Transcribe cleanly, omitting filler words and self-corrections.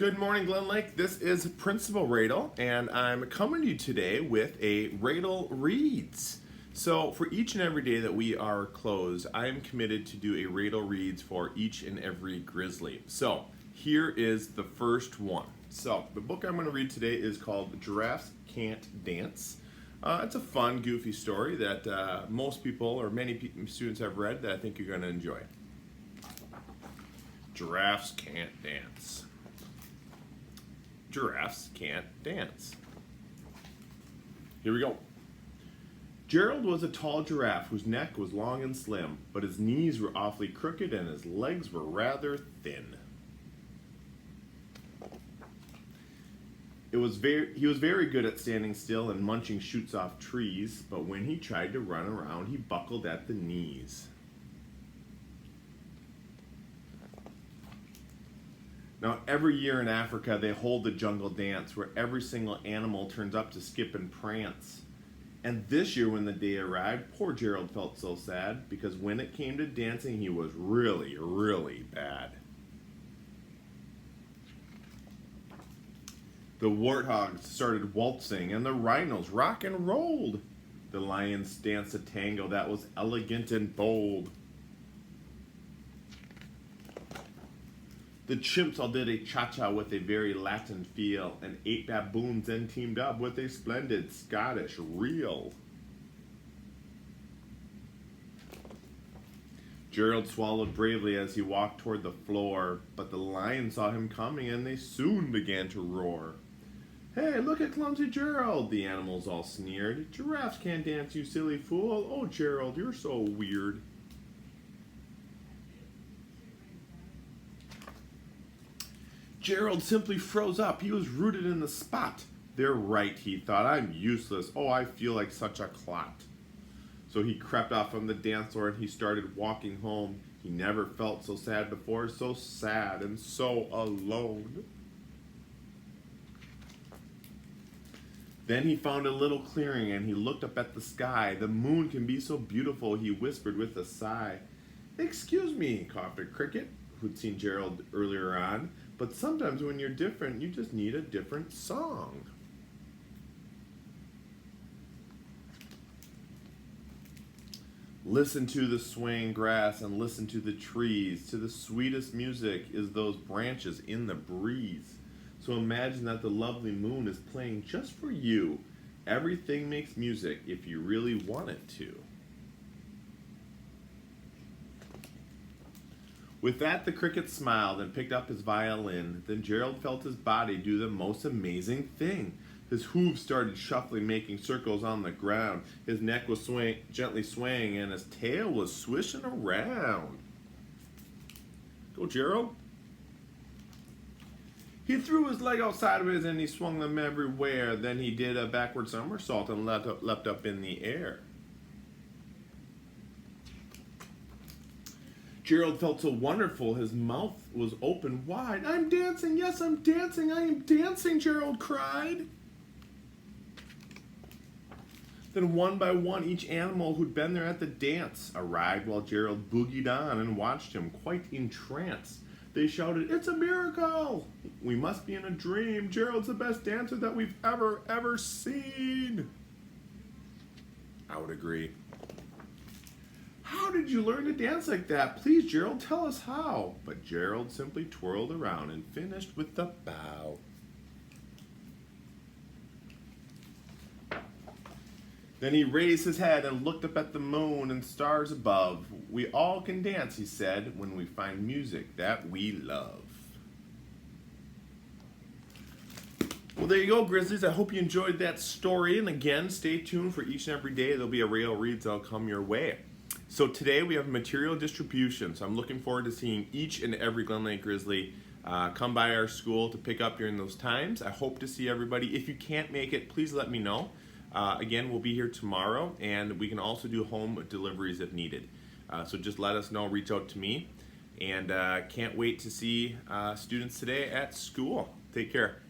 Good morning, Glen Lake. This is Principal Radel, and I'm coming to you today with a Radel Reads. So for each and every day that we are closed, I am committed to do a Radel Reads for each and every Grizzly. So here is the first one. So the book I'm going to read today is called Giraffes Can't Dance. It's a fun, goofy story that most people or many students have read that I think you're going to enjoy. Giraffes can't dance. Giraffes can't dance. Here we go. Gerald was a tall giraffe whose neck was long and slim, but his knees were awfully crooked and his legs were rather thin. He was very good at standing still and munching shoots off trees, but when he tried to run around, he buckled at the knees. Now, every year in Africa, they hold the jungle dance where every single animal turns up to skip and prance. And this year when the day arrived, poor Gerald felt so sad because when it came to dancing, he was really, really bad. The warthogs started waltzing and the rhinos rock and rolled. The lions danced a tango that was elegant and bold. The chimps all did a cha-cha with a very Latin feel, and 8 baboons then teamed up with a splendid Scottish reel. Gerald swallowed bravely as he walked toward the floor, but the lions saw him coming and they soon began to roar. "Hey, look at clumsy Gerald," the animals all sneered. "Giraffes can't dance, you silly fool. Oh, Gerald, you're so weird." Gerald simply froze up. He was rooted in the spot. "They're right," he thought. "I'm useless. Oh, I feel like such a clot." So he crept off from the dance floor and he started walking home. He never felt so sad before, so sad and so alone. Then he found a little clearing and he looked up at the sky. "The moon can be so beautiful," he whispered with a sigh. "Excuse me," coughed a cricket who'd seen Gerald earlier on, "but sometimes when you're different, you just need a different song." Listen to the swaying grass and listen to the trees. To the sweetest music is those branches in the breeze. So imagine that the lovely moon is playing just for you. Everything makes music if you really want it to. With that, the cricket smiled and picked up his violin. Then Gerald felt his body do the most amazing thing. His hooves started shuffling, making circles on the ground. His neck was gently swaying, and his tail was swishing around. Go, Gerald. He threw his leg out sideways and he swung them everywhere. Then he did a backward somersault and leapt up in the air. Gerald felt so wonderful, his mouth was open wide. "I'm dancing, yes, I'm dancing, I am dancing," Gerald cried. Then one by one, each animal who'd been there at the dance arrived while Gerald boogied on and watched him, quite entranced. They shouted, "It's a miracle! We must be in a dream. Gerald's the best dancer that we've ever seen." I would agree. "How did you learn to dance like that? Please, Gerald, tell us how." But Gerald simply twirled around and finished with the bow. Then he raised his head and looked up at the moon and stars above. "We all can dance," he said, "when we find music that we love." Well, there you go, Grizzlies. I hope you enjoyed that story. And again, stay tuned for each and every day. There'll be a Radel Reads that'll come your way. So today we have material distribution. So I'm looking forward to seeing each and every Glen Lake Grizzly come by our school to pick up during those times. I hope to see everybody. If you can't make it, please let me know. Again, we'll be here tomorrow, and we can also do home deliveries if needed. So just let us know, reach out to me, and can't wait to see students today at school. Take care.